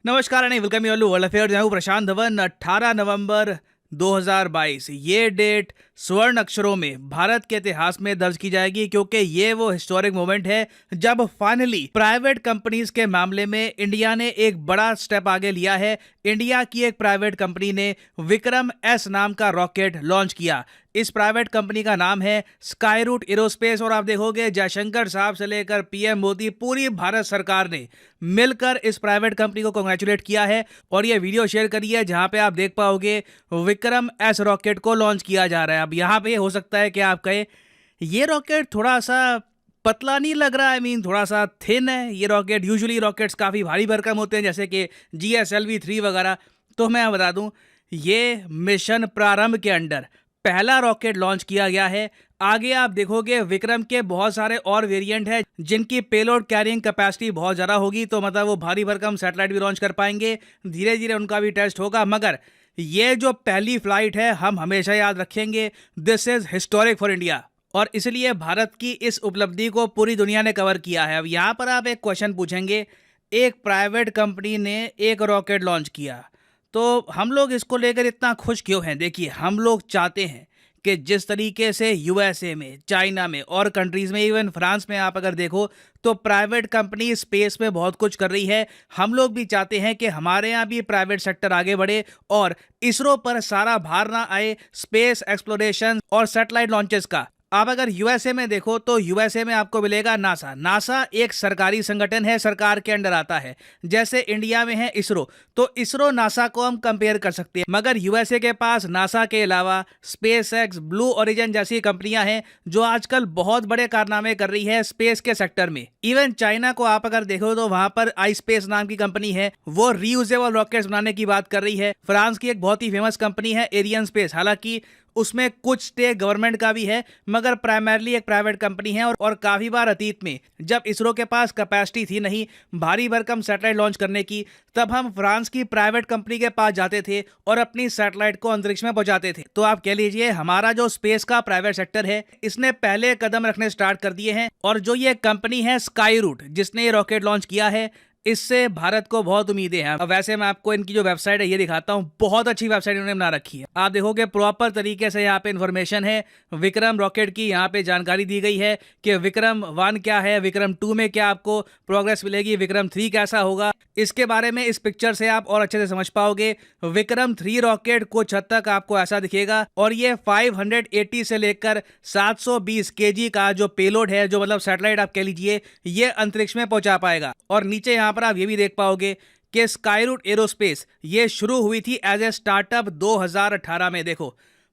नमस्कार and welcome you all to world affairs. मैं हूं प्रशांत धवन। 18 नवंबर 2022 ये डेट स्वर्ण अक्षरों में भारत के इतिहास में दर्ज की जाएगी, क्योंकि ये वो हिस्टोरिक मोमेंट है जब फाइनली प्राइवेट कंपनीज के मामले में इंडिया ने एक बड़ा स्टेप आगे लिया है। इंडिया की एक प्राइवेट कंपनी ने विक्रम एस नाम का रॉकेट लॉन्च किया। इस प्राइवेट कंपनी का नाम है स्काईरूट एरोस्पेस और आप देखोगे जयशंकर साहब से लेकर पीएम मोदी, पूरी भारत सरकार ने मिलकर इस प्राइवेट कंपनी को कांग्रेचुलेट किया है और ये वीडियो शेयर करी है जहां पे आप देख पाओगे विक्रम एस रॉकेट को लॉन्च किया जा रहा है। अब यहाँ पे हो सकता है कि आप कहें ये रॉकेट थोड़ा सा पतला नहीं लग रहा, थोड़ा सा थिन है ये रॉकेट। यूजुअली रॉकेट्स काफ़ी भारी भरकम होते हैं जैसे कि GSLV-3 वगैरह। तो मैं बता दूं, ये मिशन प्रारंभ के अंडर पहला रॉकेट लॉन्च किया गया है। आगे आप देखोगे विक्रम के बहुत सारे और वेरिएंट हैं जिनकी पेलोड कैरिंग कैपेसिटी बहुत ज़्यादा होगी, तो मतलब वो भारी भरकम सैटेलाइट भी लॉन्च कर पाएंगे। धीरे धीरे उनका भी टेस्ट होगा, मगर ये जो पहली फ्लाइट है हम हमेशा याद रखेंगे, this is historic for India. और इसलिए भारत की इस उपलब्धि को पूरी दुनिया ने कवर किया है। अब यहाँ पर आप एक क्वेश्चन पूछेंगे, एक प्राइवेट कंपनी ने एक रॉकेट लॉन्च किया तो हम लोग इसको लेकर इतना खुश क्यों हैं? देखिए, हम लोग चाहते हैं कि जिस तरीके से USA में, चाइना में और कंट्रीज़ में, इवन फ्रांस में आप अगर देखो तो प्राइवेट कंपनी स्पेस में बहुत कुछ कर रही है। हम लोग भी चाहते हैं कि हमारे यहाँ भी प्राइवेट सेक्टर आगे बढ़े और इसरो पर सारा भार ना आए स्पेस एक्सप्लोरेशन और सैटेलाइट लॉन्चेस का। आप अगर USA में देखो तो USA में आपको मिलेगा नासा। नासा एक सरकारी संगठन है, सरकार के अंडर आता है। जैसे इंडिया में है इसरो, तो इसरो नासा को हम कंपेयर कर सकते हैं, मगर USA के पास नासा के अलावा SpaceX, ब्लू ओरिजिन जैसी कंपनियां हैं जो आजकल बहुत बड़े कारनामे कर रही है स्पेस के सेक्टर में। इवन चाइना को आप अगर देखो तो वहां पर iSpace नाम की कंपनी है, वो रीयूजेबल रॉकेट्स बनाने की बात कर रही है। फ्रांस की एक बहुत ही फेमस कंपनी है एरियन स्पेस, हालांकि उसमें कुछ स्टेक गवर्नमेंट का भी है, मगर प्राइमरली एक प्राइवेट कंपनी है। और काफ़ी बार अतीत में जब इसरो के पास कैपेसिटी थी नहीं भारी भरकम सैटेलाइट लॉन्च करने की, तब हम फ्रांस की प्राइवेट कंपनी के पास जाते थे और अपनी सैटेलाइट को अंतरिक्ष में पहुंचाते थे। तो आप कह लीजिए हमारा जो स्पेस का प्राइवेट सेक्टर है इसने पहले कदम रखने स्टार्ट कर दिए हैं। और जो ये कंपनी है स्काईरूट जिसने ये रॉकेट लॉन्च किया है, इससे भारत को बहुत उम्मीदें हैं। अब वैसे मैं आपको इनकी जो वेबसाइट है ये दिखाता हूँ, बहुत अच्छी वेबसाइट इन्होंने बना रखी है। आप देखोगे प्रॉपर तरीके से यहाँ पे इन्फॉर्मेशन है विक्रम रॉकेट की। यहाँ पे जानकारी दी गई है कि विक्रम 1 क्या है, विक्रम 2 में क्या आपको प्रोग्रेस मिलेगी, विक्रम 3 कैसा होगा। इसके बारे में इस पिक्चर से आप और अच्छे से समझ पाओगे। विक्रम 3 रॉकेट कुछ हद तक आपको ऐसा दिखेगा और ये 580 से लेकर 720 kg का जो पेलोड है, जो मतलब सैटेलाइट आप कह लीजिए, ये अंतरिक्ष में पहुंचा पाएगा। और नीचे यहाँ पर आप ये भी देख पाओगे कि स्काईरूट एरोस्पेस ये शुरू हुई थी एज ए स्टार्टअप 2018 में। देखो,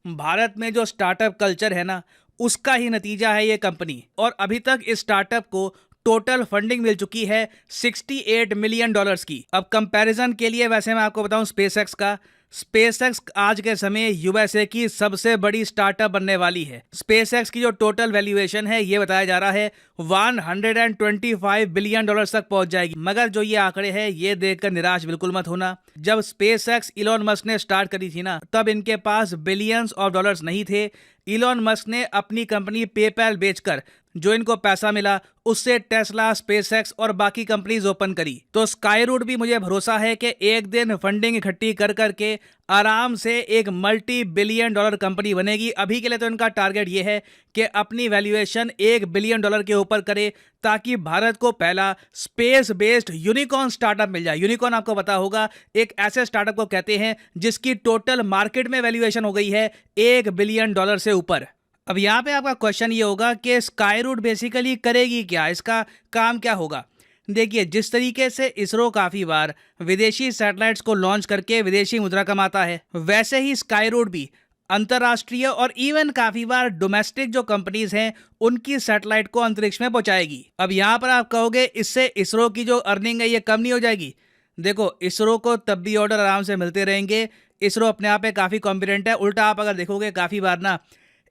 भारत में जो स्टार्टअप कल्चर है ना, उसका ही नतीजा है ये कंपनी। और अभी तक इस स्टार्टअप को टोटल फंडिंग मिल चुकी है $68 मिलियन की। अब कंपैरिजन के लिए वैसे मैं आपको बताऊं स्पेसएक्स का, स्पेसएक्स आज के समय USA की सबसे बड़ी स्टार्टअप बनने वाली है। स्पेसएक्स की जो टोटल वैल्यूएशन है ये बताया जा रहा है $125 बिलियन तक पहुंच जाएगी। मगर जो ये आंकड़े हैं ये देखकर निराश बिल्कुल मत होना। जब स्पेसएक्स इलॉन मस्क ने स्टार्ट करी थी ना, तब इनके पास बिलियंस ऑफ डॉलर्स नहीं थे। इलॉन मस्क ने अपनी कंपनी पेपैल बेचकर जो इनको पैसा मिला उससे टेस्ला, स्पेसएक्स और बाकी कंपनीज ओपन करी। तो स्काईरूट भी मुझे भरोसा है कि एक दिन फंडिंग इकट्ठी कर करके आराम से एक मल्टी बिलियन डॉलर कंपनी बनेगी। अभी के लिए तो इनका टारगेट ये है कि अपनी वैल्यूएशन $1 बिलियन के ऊपर करे, ताकि भारत को पहला स्पेस बेस्ड यूनिकॉर्न स्टार्टअप मिल जाए। यूनिकॉर्न आपको पता होगा एक ऐसे स्टार्टअप को कहते हैं जिसकी टोटल मार्केट में वैल्यूएशन हो गई है $1 बिलियन से ऊपर। अब यहाँ पे आपका क्वेश्चन ये होगा कि स्काईरूट बेसिकली करेगी क्या, इसका काम क्या होगा। देखिए, जिस तरीके से इसरो काफ़ी बार विदेशी सैटेलाइट्स को लॉन्च करके विदेशी मुद्रा कमाता है, वैसे ही स्काईरूट भी अंतर्राष्ट्रीय और इवन काफ़ी बार डोमेस्टिक जो कंपनीज हैं उनकी सैटेलाइट को अंतरिक्ष में पहुंचाएगी। अब यहाँ पर आप कहोगे इससे इसरो की जो अर्निंग है ये कम नहीं हो जाएगी। देखो, इसरो को तब भी ऑर्डर आराम से मिलते रहेंगे। इसरो अपने आप में काफ़ी कॉम्पिटेंट है। उल्टा आप अगर देखोगे काफ़ी बार ना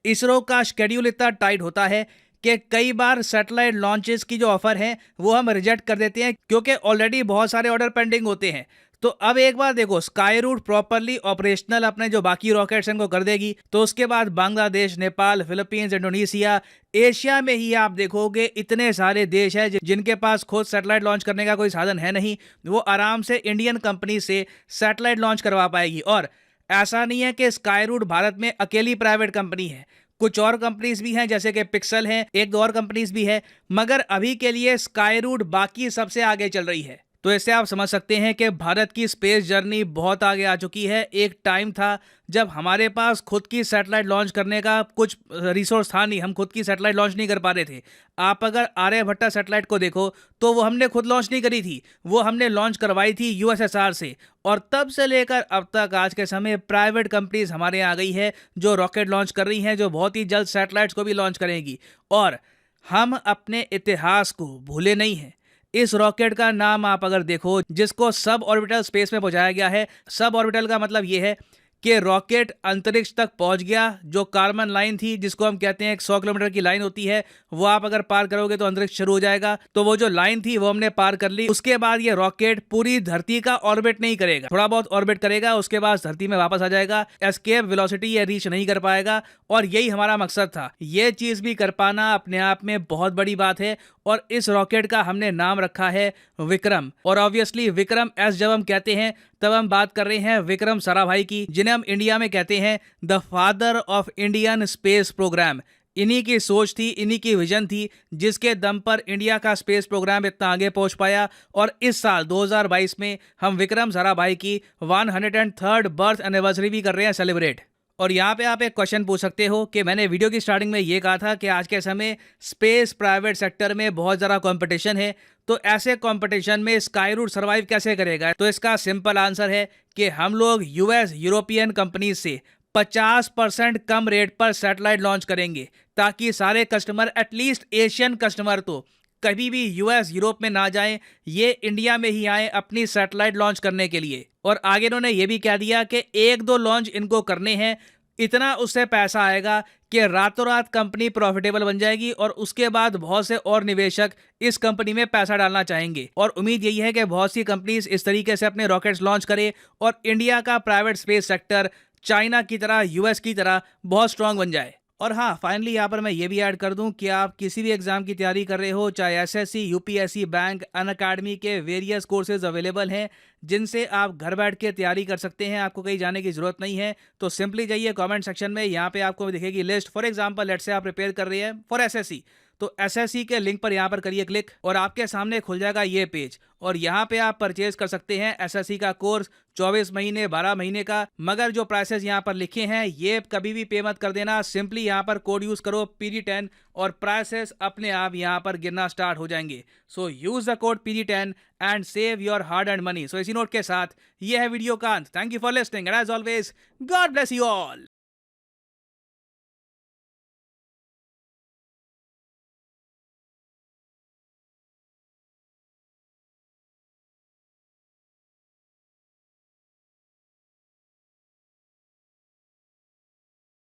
इसरो का शेड्यूल इतना टाइट होता है कि कई बार सैटेलाइट लॉन्चेस की जो ऑफर है वो हम रिजेक्ट कर देते हैं, क्योंकि ऑलरेडी बहुत सारे ऑर्डर पेंडिंग होते हैं। तो अब एक बार देखो, स्काई रूट प्रॉपरली ऑपरेशनल अपने जो बाकी रॉकेट्स हैं को कर देगी, तो उसके बाद Bangladesh, Nepal, Philippines, Indonesia, Asia में ही आप देखोगे इतने सारे देश हैं जिनके पास खुद सैटेलाइट लॉन्च करने का कोई साधन है नहीं, वो आराम से इंडियन कंपनी से सैटेलाइट लॉन्च करवा पाएगी। और ऐसा नहीं है कि स्काई रूट भारत में अकेली प्राइवेट कंपनी है, कुछ और कंपनीज भी हैं जैसे कि पिक्सल हैं, एक दो और कंपनीज भी है, मगर अभी के लिए स्काई रूट बाकी सबसे आगे चल रही है। तो इससे आप समझ सकते हैं कि भारत की स्पेस जर्नी बहुत आगे आ चुकी है। एक टाइम था जब हमारे पास खुद की सैटेलाइट लॉन्च करने का कुछ रिसोर्स था नहीं, हम खुद की सैटेलाइट लॉन्च नहीं कर पा रहे थे। आप अगर आर्यभट्टा सैटेलाइट को देखो तो वो हमने खुद लॉन्च नहीं करी थी, वो हमने लॉन्च करवाई थी यूएसएसआर से। और तब से लेकर अब तक आज के समय प्राइवेट कंपनीज हमारे यहाँ आ गई है जो रॉकेट लॉन्च कर रही हैं, जो बहुत ही जल्द सैटेलाइट्स को भी लॉन्च करेंगी। और हम अपने इतिहास को भूले नहीं हैं। इस रॉकेट का नाम आप अगर देखो, जिसको सब ऑर्बिटल स्पेस में पहुंचाया गया है, सब ऑर्बिटल का मतलब यह है कि रॉकेट अंतरिक्ष तक पहुंच गया। जो कार्बन लाइन थी, जिसको हम कहते हैं 100 किलोमीटर की लाइन होती है, वो आप अगर पार करोगे तो अंतरिक्ष शुरू हो जाएगा। तो वो जो लाइन थी वो हमने पार कर ली। उसके बाद ये रॉकेट पूरी धरती का ऑर्बिट नहीं करेगा, थोड़ा बहुत ऑर्बिट करेगा, उसके बाद धरती में वापस आ जाएगा। एस्केप वेलोसिटी ये रीच नहीं कर पाएगा, और यही हमारा मकसद था। ये चीज भी कर पाना अपने आप में बहुत बड़ी बात है। और इस रॉकेट का हमने नाम रखा है विक्रम। और ऑब्वियसली विक्रम एस जब हम कहते हैं तब हम बात कर रहे हैं विक्रम साराभाई की, जिन्हें हम इंडिया में कहते हैं the father of Indian space programme. इन्हीं की सोच थी, इन्हीं की विजन थी, जिसके दम पर इंडिया का स्पेस प्रोग्राम इतना आगे पहुंच पाया। और इस साल 2022 में हम विक्रम साराभाई की 103rd बर्थ एनिवर्सरी भी कर रहे हैं सेलिब्रेट। और यहाँ पे आप एक क्वेश्चन पूछ सकते हो कि मैंने वीडियो की स्टार्टिंग में ये कहा था कि आज के समय स्पेस प्राइवेट सेक्टर में बहुत ज़्यादा कंपटीशन है, तो ऐसे कंपटीशन में स्काई रूट सर्वाइव कैसे करेगा? तो इसका सिंपल आंसर है कि हम लोग यूएस, यूरोपियन कंपनी से 50% कम रेट पर सैटेलाइट लॉन्च करेंगे, ताकि सारे कस्टमर, एटलीस्ट एशियन कस्टमर तो कभी भी यूएस, यूरोप में ना जाएं, ये इंडिया में ही आए अपनी सैटेलाइट लॉन्च करने के लिए। और आगे इन्होंने ये भी कह दिया कि एक दो लॉन्च इनको करने हैं, इतना उससे पैसा आएगा कि रातों रात कंपनी प्रॉफिटेबल बन जाएगी, और उसके बाद बहुत से और निवेशक इस कंपनी में पैसा डालना चाहेंगे। और उम्मीद यही है कि बहुत सी कंपनीज इस तरीके से अपने रॉकेट्स लॉन्च करे और इंडिया का प्राइवेट स्पेस सेक्टर चाइना की तरह, यूएस की तरह बहुत स्ट्रांग बन जाए। और हाँ, फाइनली यहाँ पर मैं ये भी ऐड कर दूं कि आप किसी भी एग्जाम की तैयारी कर रहे हो, चाहे एसएससी, यूपीएससी, बैंक, अनअकैडमी के वेरियस कोर्सेज अवेलेबल हैं, जिनसे आप घर बैठ के तैयारी कर सकते हैं। आपको कहीं जाने की जरूरत नहीं है। तो सिंपली जाइए कमेंट सेक्शन में, यहाँ पे आपको दिखेगी list. For example, let's say आप प्रिपेयर कर रहे हैं फॉर एसएससी, तो एसएससी के लिंक पर यहाँ पर करिए क्लिक, और आपके सामने खुल जाएगा ये पेज। और यहाँ पे आप परचेज कर सकते हैं एसएससी का कोर्स, 24 महीने, 12 महीने का। मगर जो प्राइसेस यहाँ पर लिखे हैं ये कभी भी पे मत कर देना। सिंपली यहाँ पर कोड यूज करो PD10 और प्राइसेस अपने आप यहाँ पर गिरना स्टार्ट हो जाएंगे। So use the code PD10 and save your hard and money. So इसी नोट के साथ ये है वीडियो का अंत। Thank you for listening and as always God bless you all.